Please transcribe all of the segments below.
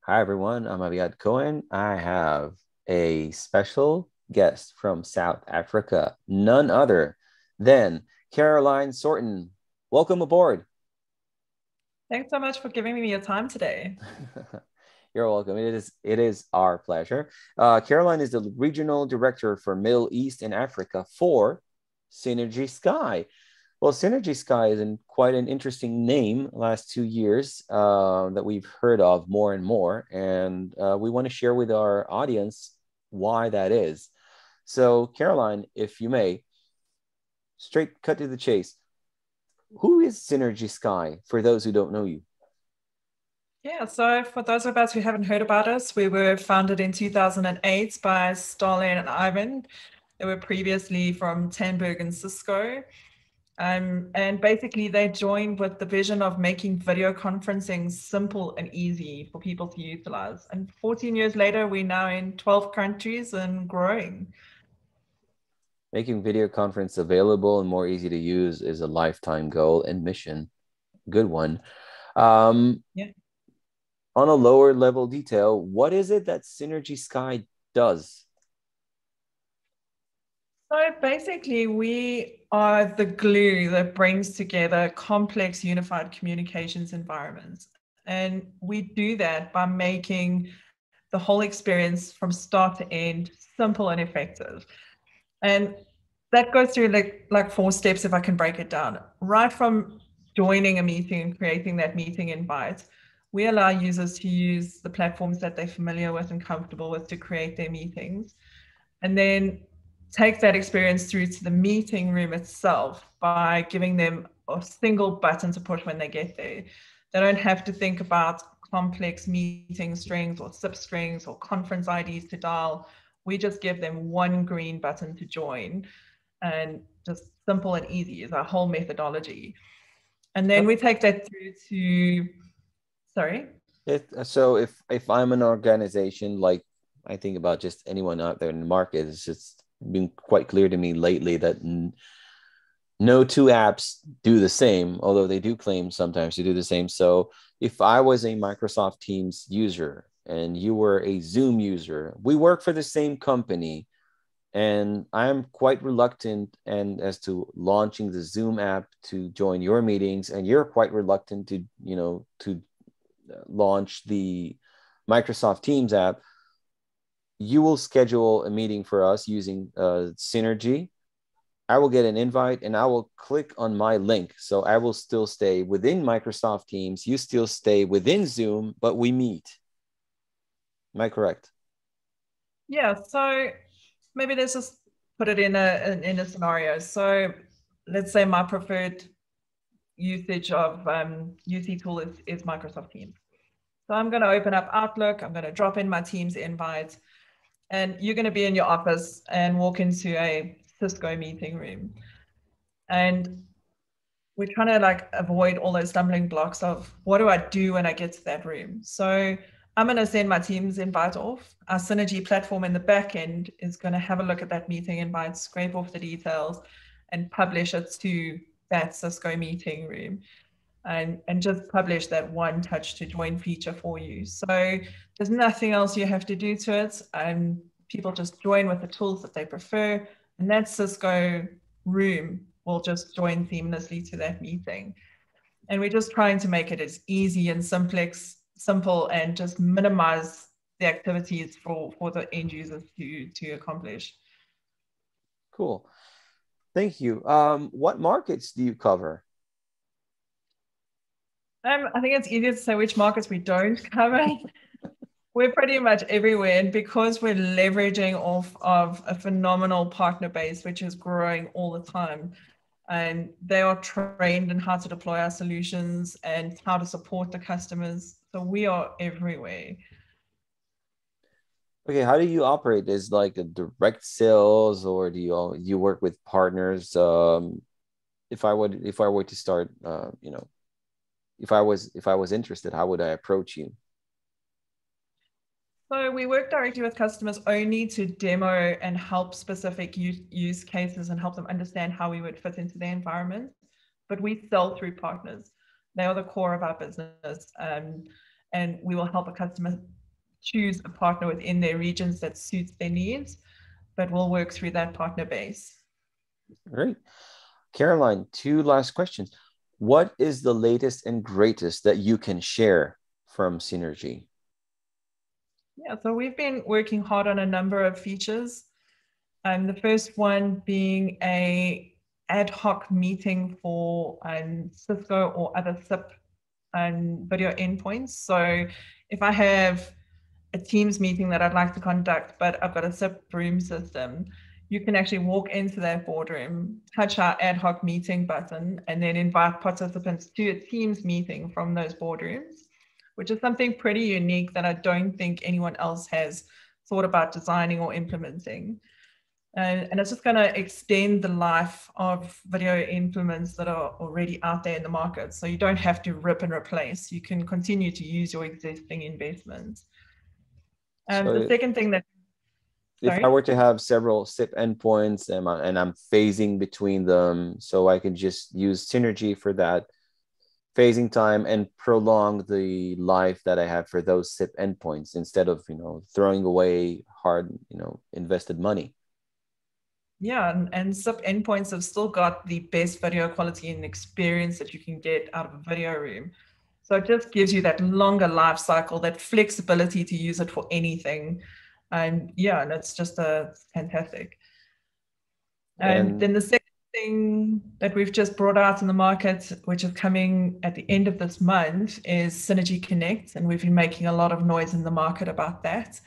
Hi, everyone. I'm Aviad Cohen. I have a special guest from South Africa, none other than Caroline Sorton. Welcome aboard. Thanks so much for giving me your time today. You're welcome. It is our pleasure. Caroline is the Regional Director for Middle East and Africa for Synergy Sky. Well, Synergy Sky is quite an interesting name last 2 years that we've heard of more and more. And we want to share with our audience why that is. So, Caroline, if you may, straight cut to the chase. Who is Synergy Sky for those who don't know you? Yeah, so for those of us who haven't heard about us, we were founded in 2008 by Starlin and Ivan. They were previously from TANDBERG and Cisco. And basically they joined with the vision of making video conferencing simple and easy for people to utilize. And 14 years later, we're now in 12 countries and growing. Making video conference available and more easy to use is a lifetime goal and mission. Good one. Yeah. On a lower level detail, what is it that Synergy Sky does? So basically, we are the glue that brings together complex unified communications environments. And we do that by making the whole experience from start to end simple and effective. And that goes through like 4 steps, if I can break it down. Right from joining a meeting and creating that meeting invite, we allow users to use the platforms that they're familiar with and comfortable with to create their meetings. And then take that experience through to the meeting room itself by giving them a single button to push when they get there. They don't have to think about complex meeting strings or SIP strings or conference IDs to dial. We just give them one green button to join, and just simple and easy is our whole methodology. And then we take that through to, sorry? So if I'm an organization, like I think about just anyone out there in the market, it's just been quite clear to me lately that no two apps do the same, although they do claim sometimes to do the same. So if I was a Microsoft Teams user and you were a Zoom user, we work for the same company, and I'm quite reluctant and as to launching the Zoom app to join your meetings, and you're quite reluctant to launch the Microsoft Teams app. You will schedule a meeting for us using Synergy. I will get an invite and I will click on my link. So I will still stay within Microsoft Teams. You still stay within Zoom, but we meet. Am I correct? Yeah, so maybe let's just put it in a scenario. So let's say my preferred usage of UC tool is Microsoft Teams. So I'm going to open up Outlook. I'm going to drop in my Teams invite. And you're going to be in your office and walk into a Cisco meeting room. And we're trying to like avoid all those stumbling blocks of what do I do when I get to that room? So I'm going to send my Teams invite off. Our Synergy platform in the back end is going to have a look at that meeting invite, scrape off the details, and publish it to that Cisco meeting room. And just publish that one touch to join feature for you. So there's nothing else you have to do to it. And people just join with the tools that they prefer. And that Cisco room will just join seamlessly to that meeting. And we're just trying to make it as easy and simple and just minimize the activities for the end users to accomplish. Cool. Thank you. What markets do you cover? I think it's easier to say which markets we don't cover. We're pretty much everywhere, and because we're leveraging off of a phenomenal partner base, which is growing all the time, and they are trained in how to deploy our solutions and how to support the customers. So we are everywhere. Okay, how do you operate? Is like a direct sales, or do you work with partners? If I were to start, if I was interested, how would I approach you? So we work directly with customers only to demo and help specific use cases and help them understand how we would fit into their environment. But we sell through partners. They are the core of our business. And we will help a customer choose a partner within their regions that suits their needs, but we'll work through that partner base. Great. Caroline, 2 last questions. What is the latest and greatest that you can share from Synergy? Yeah, so we've been working hard on a number of features. The first one being a ad hoc meeting for Cisco or other SIP video endpoints. So if I have a Teams meeting that I'd like to conduct, but I've got a SIP room system, you can actually walk into that boardroom, touch our ad hoc meeting button, and then invite participants to a Teams meeting from those boardrooms, which is something pretty unique that I don't think anyone else has thought about designing or implementing. And it's just going to extend the life of video implements that are already out there in the market. So you don't have to rip and replace. You can continue to use your existing investments. So the second thing that... If I were to have several SIP endpoints and I'm phasing between them, so I can just use Synergy for that phasing time and prolong the life that I have for those SIP endpoints instead of, throwing away hard, invested money. Yeah, and SIP endpoints have still got the best video quality and experience that you can get out of a video room. So it just gives you that longer life cycle, that flexibility to use it for anything. And it's just fantastic. And then the second thing that we've just brought out in the market, which is coming at the end of this month, is Synergy Connect. And we've been making a lot of noise in the market about that.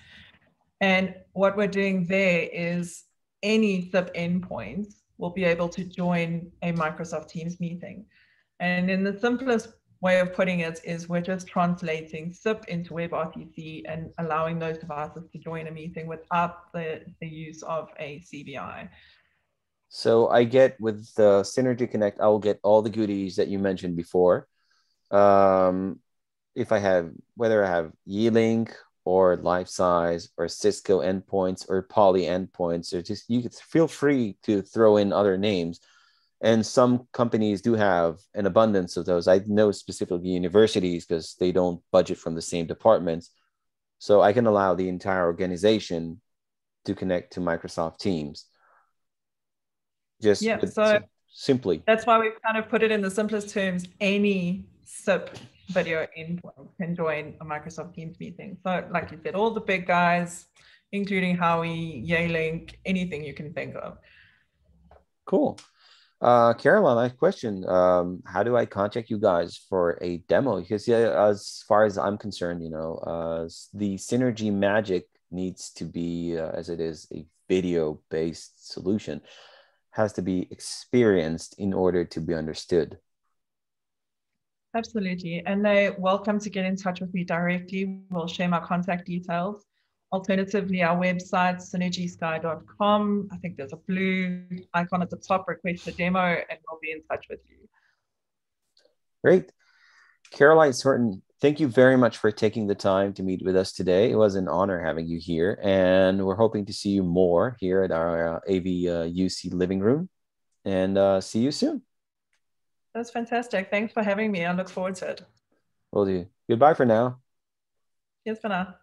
And what we're doing there is any SIP endpoint will be able to join a Microsoft Teams meeting. And in the simplest way of putting it is we're just translating SIP into WebRTC and allowing those devices to join a meeting without the use of a CVI. So I get with the Synergy Connect, I will get all the goodies that you mentioned before. If I have, whether I have Yealink or life size or Cisco endpoints or Poly endpoints, or just, you could feel free to throw in other names. And some companies do have an abundance of those. I know specifically universities because they don't budget from the same departments. So I can allow the entire organization to connect to Microsoft Teams. Just simply. That's why we've kind of put it in the simplest terms. Any SIP video endpoint can join a Microsoft Teams meeting. So like you said, all the big guys, including Howie, Yealink, anything you can think of. Cool. Caroline, I have a question. How do I contact you guys for a demo? Because as far as I'm concerned, the Synergy magic needs to be, as it is a video-based solution, has to be experienced in order to be understood. Absolutely. And they're welcome to get in touch with me directly. We'll share my contact details. Alternatively, our website, synergysky.com. I think there's a blue icon at the top, request a demo, and we'll be in touch with you. Great. Caroline Sorton, thank you very much for taking the time to meet with us today. It was an honor having you here, and we're hoping to see you more here at our AV-UC living room, and see you soon. That's fantastic. Thanks for having me. I look forward to it. Will do. Goodbye for now. Cheers for now.